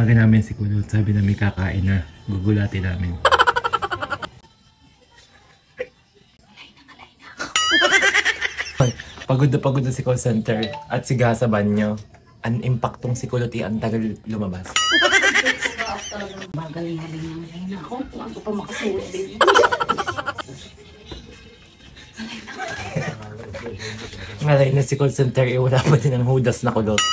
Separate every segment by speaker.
Speaker 1: Tinawagan namin si Kulot. Sabi namin kakain na. Gugulatin namin. Pagod na si call center at si Ga sa banyo. Ang impaktong si Kulot ang tagal lumabas.
Speaker 2: Magaling na ako. Ako pa makasuot din.
Speaker 1: Ngalay na si call center, wala pa din ang hudas na Kulot.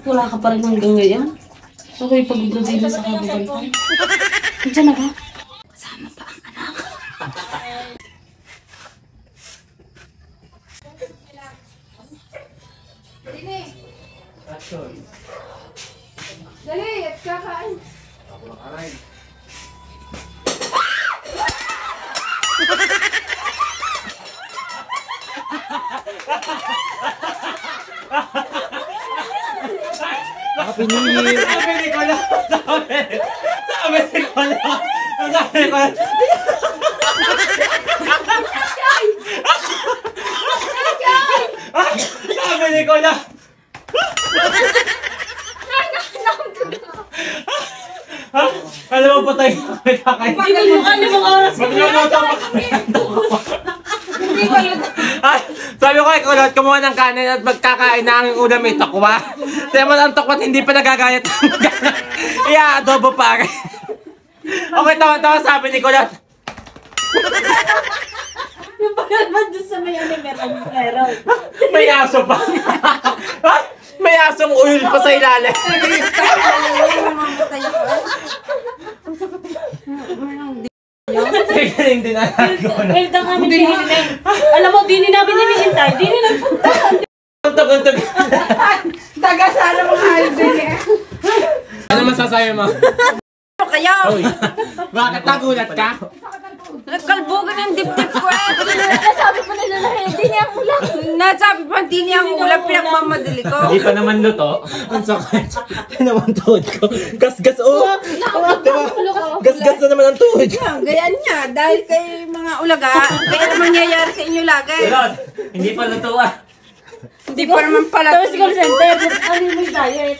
Speaker 2: Wala ka pa rin hanggang ngayon. Ako'y pagod na dito sa kababalikan. Diyan na ba? Kasama pa ang anak.
Speaker 3: Dali, at kakain.
Speaker 1: Ako na kain. Happy New Year! Sabi ni Kola! Sabi ni Kola! Sabi ni Kola! Sabi ni Kola! Alam mo patay kami kakain.
Speaker 2: Hindi mo mukha 5 oras ka
Speaker 3: Hindi ko yun.
Speaker 1: Sabi ko kay Kulot, kumuha ng kanin at magkakain na ang ulam may tokwa. Kaya mo ang tokwa hindi pa nagagayat. Iya, adobo pa rin. Okay, tawa-tawa sabi ni Kulot.
Speaker 2: Yung pagkaman doon sa may meron.
Speaker 1: May aso pa. May asong oil pa sa ilalim. Galing din anak ko na.
Speaker 2: Well, dang kami dinilin. Alam mo, dini namin hinihintay. Dini nagpunta.
Speaker 1: Untog.
Speaker 3: Taga sana mga halibin eh.
Speaker 1: Ano masasabi mo?
Speaker 3: Ano kayo?
Speaker 1: Uy, bakit nagulat ka?
Speaker 3: Nagkalbugan ang dibdib ko eh.
Speaker 2: Nasabi pa nila na hindi niya ang ulam.
Speaker 3: Nasabi pa, hindi niya ang ulam, pinagmamadali ko.
Speaker 1: Hindi pa naman luto. Ang sakit. Ito naman tuhod ko. Gas-gas oh. Diba? Gas-gas na naman ang tuhod ko.
Speaker 3: Gayaan niya, dahil kay mga ulaga, kaya naman nangyayari sa inyo lagi.
Speaker 1: Kulot, hindi pa luto ah.
Speaker 3: Hindi pa naman pala.
Speaker 2: Tapos call center. Ano yung diet?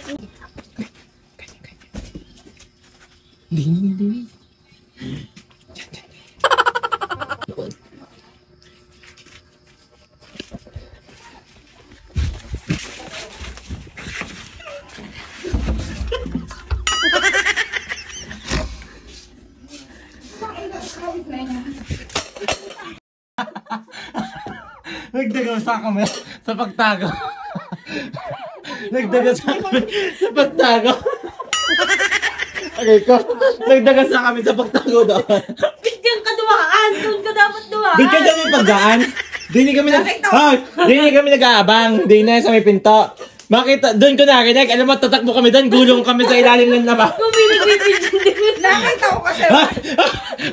Speaker 1: Dini. Nagdaga sa kami sa pagtago. Nagdaga sa kami sa pagtago. Okay ko. Nagdaga sa kami sa pagtago doon.
Speaker 2: Bigyan ka dumaan. Doon ka dapat dumaan.
Speaker 1: Di ka kami pagdaan. Di kami nag-aabang. Di na sa may pinto. Makita, doon ko narinig. Alam mo, tatakbo kami doon. Gulong kami sa ilalim ng laba.
Speaker 3: Nakita ko kasi.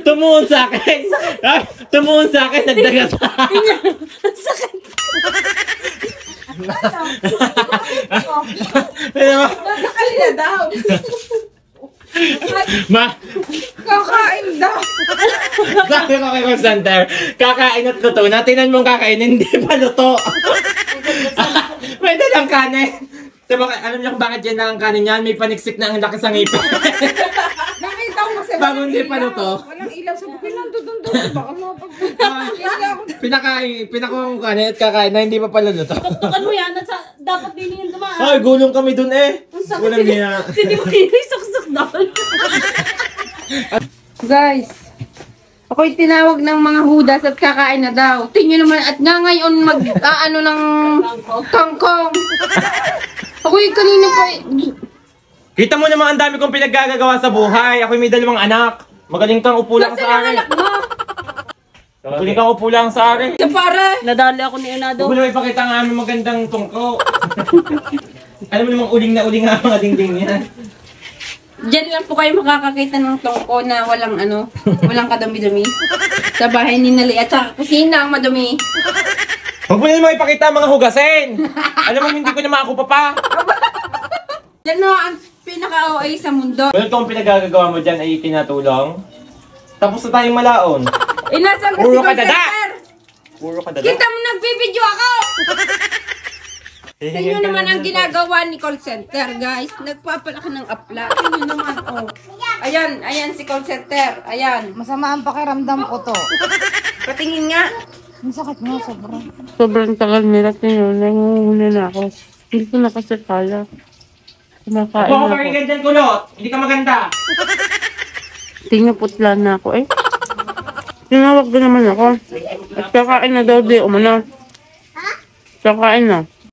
Speaker 1: Tumuhon sa akin. Tumuhon sa akin. Nagdaga sa akin.
Speaker 2: Sakit.
Speaker 3: Nasa kanila daw. Kakain daw.
Speaker 1: Sabi ko kay call center, kakain at luto. Natinan mong kakain, hindi pa luto. May dalang kanin. Diba, alam niyo kung bakit yan lang ang kanin yan? May paniksik na ang laki sa ngipin.
Speaker 3: Nakita ko kasi.
Speaker 1: Bago hindi pa luto.
Speaker 3: Walang ilaw sa bukid lang doon. Baka
Speaker 1: Pinakuha ko kanin at kakain na hindi pa pala luto.
Speaker 2: Tuktukan mo yan. Dapat din yung dumaan.
Speaker 1: Ay, gulong kami dun eh. Walang niya.
Speaker 2: Hindi mo kinisuksok doon.
Speaker 3: Guys, ako'y tinawag ng mga hudas at kakain na daw. Tingnan naman at nga ngayon mag-aano ng kangkong. Ako'y kanina pa.
Speaker 1: Kita mo naman ang dami kong pinaggagawa sa buhay. Ako'y may 2 anak. Magaling kang upo lang
Speaker 3: Kasi
Speaker 1: sa akin.
Speaker 3: anak mo.
Speaker 1: Magaling kang upo lang sa akin.
Speaker 3: Sa pare.
Speaker 2: Nadali ako ni Enado.
Speaker 1: Huwag mo naman ipakita ang aming magandang tungko. Alam mo namang uling na uling nga mga dingding yan.
Speaker 3: Diyan lang po kayo makakakita ng tongko na walang kadami-dami. Sa bahay ni Nali at sa kusina ang madumi.
Speaker 1: Huwag mo naman ipakita ang mga hugasin. Alam mo hindi ko na makakupa pa.
Speaker 3: Yan o ang pinaka-OA sa mundo.
Speaker 1: Well, kung pinagagagawa mo dyan ay tinatulong. Tapos na tayong malaon.
Speaker 3: Inasan kasi
Speaker 1: Puro
Speaker 3: call
Speaker 1: ka dada.
Speaker 3: center.
Speaker 1: Puro ka dada.
Speaker 3: Kita mo nagbibideo ako! Tingnan naman ang ginagawa ni call center, guys. Nagpapalaki ng apla. Tingnan naman, oh. Ayan si call center. Ayan.
Speaker 2: Masama ang pakiramdam ko to.
Speaker 3: Patingin nga.
Speaker 2: Ang sakit nga, sobra.
Speaker 4: Sobrang tagal nila yun. Nanguhuli na ako. Hindi ko na kasi kaya. Kumakain
Speaker 1: Ako
Speaker 4: na
Speaker 1: ka
Speaker 4: ako.
Speaker 1: ganyan kulot. Hindi ka maganda.
Speaker 4: Tingnan putla na ako eh. Tinawag ko naman ako. At kakain na daw di umano. Kakain na.